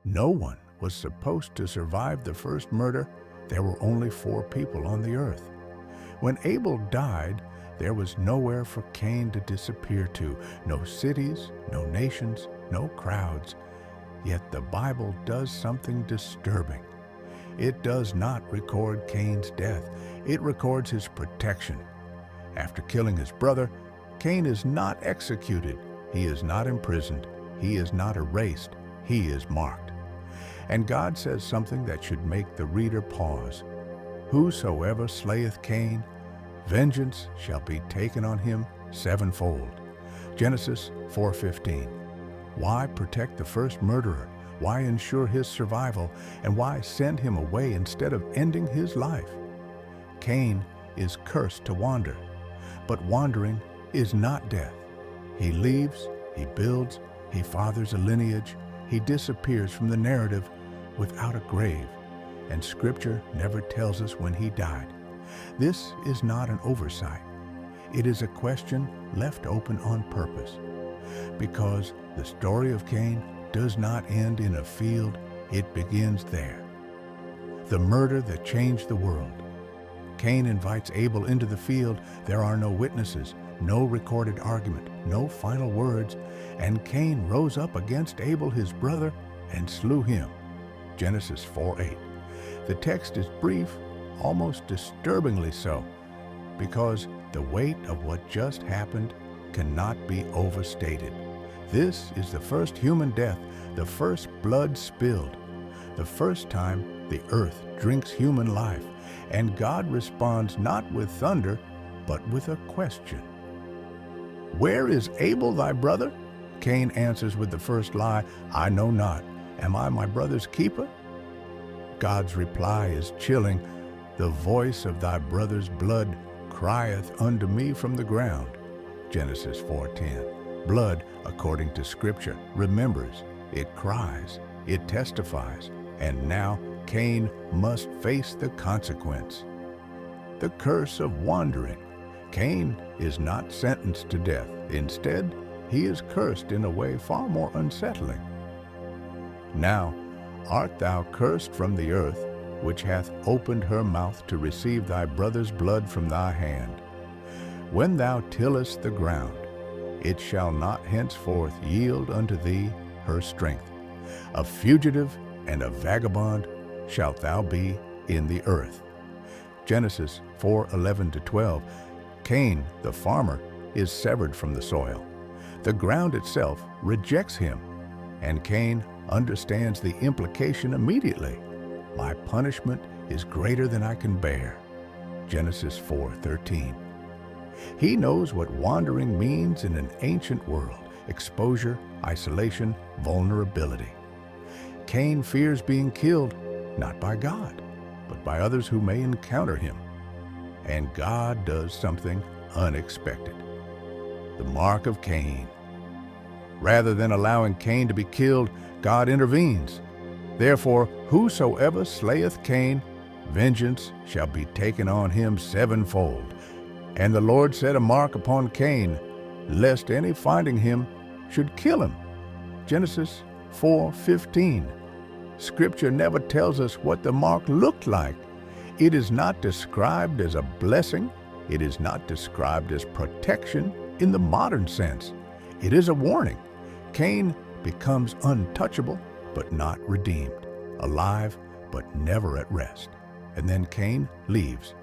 No one was supposed to survive the first murder. There were only 4 people on the earth. When Abel died, there was nowhere for Cain to disappear to. No cities, no nations, no crowds. Yet the Bible does something disturbing. It does not record Cain's death. It records his protection. After killing his brother, Cain is not executed. He is not imprisoned. He is not erased. He is marked. And God says something that should make the reader pause. Whosoever slayeth Cain, vengeance shall be taken on him sevenfold. Genesis 4:15. Why protect the first murderer? Why ensure his survival? And why send him away instead of ending his life? Cain is cursed to wander, but wandering is not death. He leaves, he builds, he fathers a lineage, he disappears from the narrative without a grave, and Scripture never tells us when he died. This is not an oversight. It is a question left open on purpose, because the story of Cain does not end in a field, it begins there. The murder that changed the world. Cain invites Abel into the field. There are no witnesses, no recorded argument, no final words, and Cain rose up against Abel his brother and slew him. Genesis 4:8. The text is brief, almost disturbingly so, because the weight of what just happened cannot be overstated. This is the first human death, the first blood spilled, the first time the earth drinks human life, and God responds not with thunder, but with a question. Where is Abel thy brother? Cain answers with the first lie, I know not. Am I my brother's keeper? God's reply is chilling. The voice of thy brother's blood crieth unto me from the ground. Genesis 4:10. Blood, according to Scripture, remembers, it cries, it testifies, and now Cain must face the consequence. The curse of wandering. Cain is not sentenced to death. Instead, he is cursed in a way far more unsettling. Now, art thou cursed from the earth, which hath opened her mouth to receive thy brother's blood from thy hand. When thou tillest the ground, it shall not henceforth yield unto thee her strength. A fugitive and a vagabond shalt thou be in the earth. Genesis 4:11-12. Cain, the farmer, is severed from the soil. The ground itself rejects him, and Cain understands the implication immediately. My punishment is greater than I can bear. Genesis 4:13. He knows what wandering means in an ancient world: exposure, isolation, vulnerability. Cain fears being killed, not by God, but by others who may encounter him. And God does something unexpected. The mark of Cain. Rather than allowing Cain to be killed, God intervenes. Therefore, whosoever slayeth Cain, vengeance shall be taken on him sevenfold. And the Lord set a mark upon Cain, lest any finding him should kill him. Genesis 4:15. Scripture never tells us what the mark looked like. It is not described as a blessing. It is not described as protection in the modern sense. It is a warning. Cain becomes untouchable, but not redeemed, alive, but never at rest. And then Cain leaves.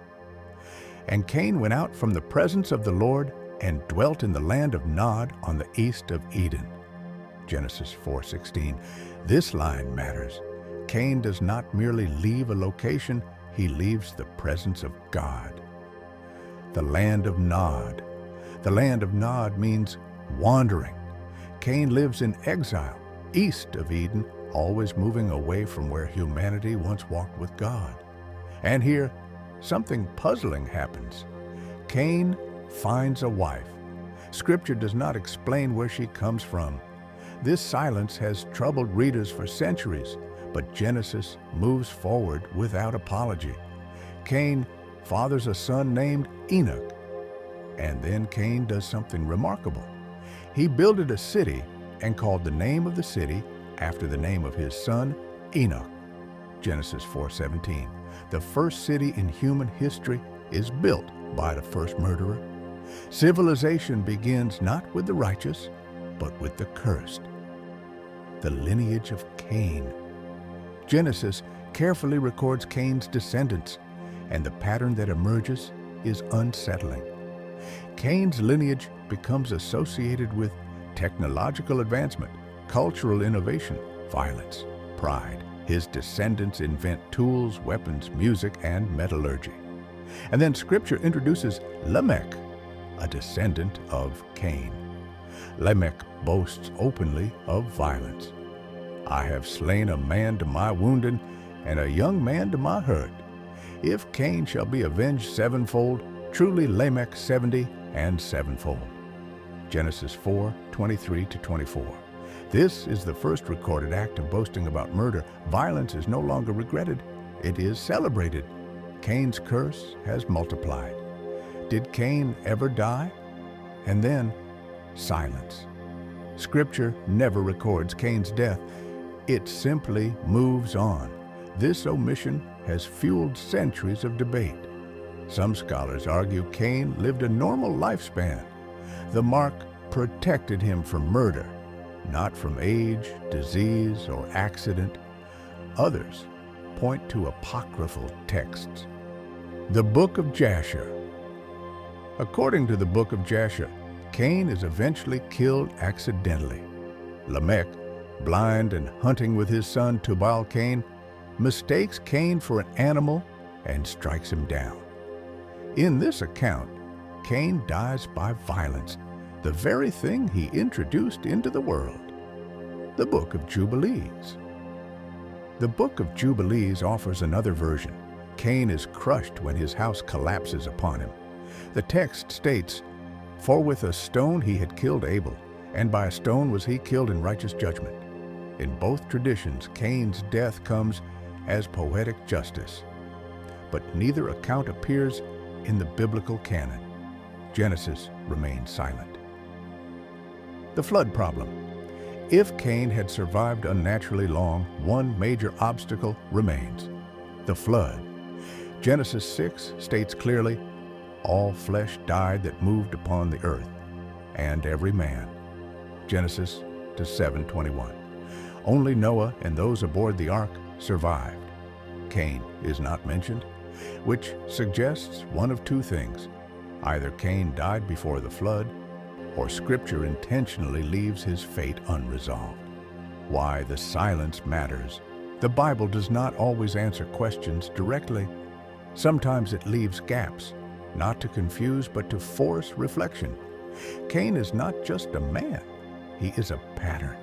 And Cain went out from the presence of the Lord and dwelt in the land of Nod on the east of Eden. Genesis 4:16. This line matters. Cain does not merely leave a location, he leaves the presence of God. The land of Nod. The land of Nod means wandering. Cain lives in exile, east of Eden, always moving away from where humanity once walked with God. And here, something puzzling happens. Cain finds a wife. Scripture does not explain where she comes from. This silence has troubled readers for centuries, but Genesis moves forward without apology. Cain fathers a son named Enoch. And then Cain does something remarkable. He builded a city and called the name of the city after the name of his son, Enoch. Genesis 4:17. The first city in human history is built by the first murderer. Civilization begins not with the righteous, but with the cursed. The lineage of Cain. Genesis carefully records Cain's descendants, and the pattern that emerges is unsettling. Cain's lineage becomes associated with technological advancement, cultural innovation, violence, pride. His descendants invent tools, weapons, music, and metallurgy. And then Scripture introduces Lamech, a descendant of Cain. Lamech boasts openly of violence. I have slain a man to my wounding, and a young man to my hurt. If Cain shall be avenged sevenfold, truly Lamech 70 and sevenfold. Genesis 4:23-24. This is the first recorded act of boasting about murder. Violence is no longer regretted, it is celebrated. Cain's curse has multiplied. Did Cain ever die? And then, silence. Scripture never records Cain's death. It simply moves on. This omission has fueled centuries of debate. Some scholars argue Cain lived a normal lifespan. The mark protected him from murder, not from age, disease, or accident. Others point to apocryphal texts. The Book of Jasher. According to the Book of Jasher, Cain is eventually killed accidentally. Lamech, blind and hunting with his son Tubal-Cain, mistakes Cain for an animal and strikes him down. In this account, Cain dies by violence, the very thing he introduced into the world. The Book of Jubilees. The Book of Jubilees offers another version. Cain is crushed when his house collapses upon him. The text states, "For with a stone he had killed Abel, and by a stone was he killed in righteous judgment." In both traditions, Cain's death comes as poetic justice. But neither account appears in the biblical canon. Genesis remains silent. The flood problem. If Cain had survived unnaturally long, one major obstacle remains: the flood. Genesis 6 states clearly, "All flesh died that moved upon the earth, and every man." Genesis 7:21. Only Noah and those aboard the ark survived. Cain is not mentioned, which suggests one of two things. Either Cain died before the flood, or Scripture intentionally leaves his fate unresolved. Why the silence matters. The Bible does not always answer questions directly. Sometimes it leaves gaps, not to confuse but to force reflection. Cain is not just a man, he is a pattern.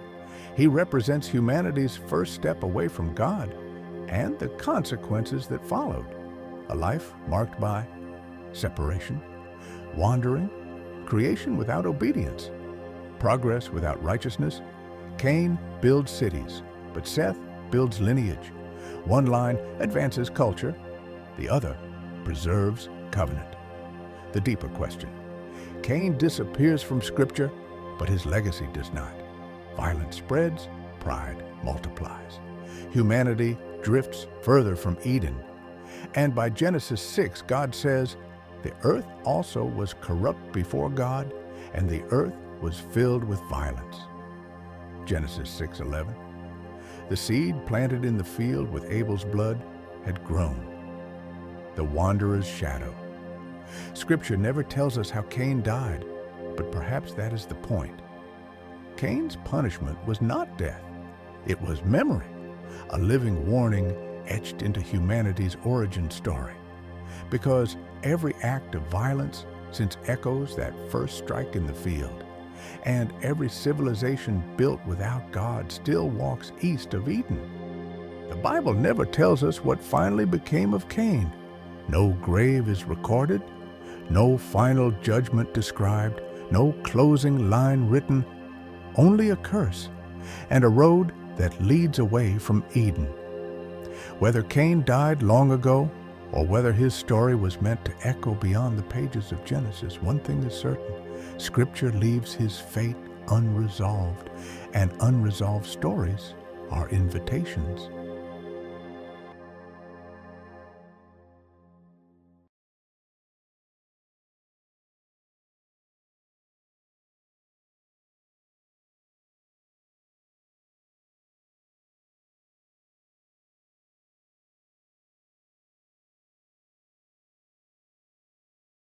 He represents humanity's first step away from God and the consequences that followed. A life marked by separation, wandering, creation without obedience, progress without righteousness. Cain builds cities, but Seth builds lineage. One line advances culture, the other preserves covenant. The deeper question. Cain disappears from Scripture, but his legacy does not. Violence spreads, pride multiplies. Humanity drifts further from Eden. And by Genesis 6, God says, "The earth also was corrupt before God, and the earth was filled with violence." Genesis 6:11. The seed planted in the field with Abel's blood had grown. The wanderer's shadow. Scripture never tells us how Cain died, but perhaps that is the point. Cain's punishment was not death. It was memory, a living warning etched into humanity's origin story. Because every act of violence since echoes that first strike in the field, and every civilization built without God still walks east of Eden. The Bible never tells us what finally became of Cain. No grave is recorded, no final judgment described, no closing line written, only a curse and a road that leads away from Eden. Whether Cain died long ago or whether his story was meant to echo beyond the pages of Genesis, one thing is certain: Scripture leaves his fate unresolved, and unresolved stories are invitations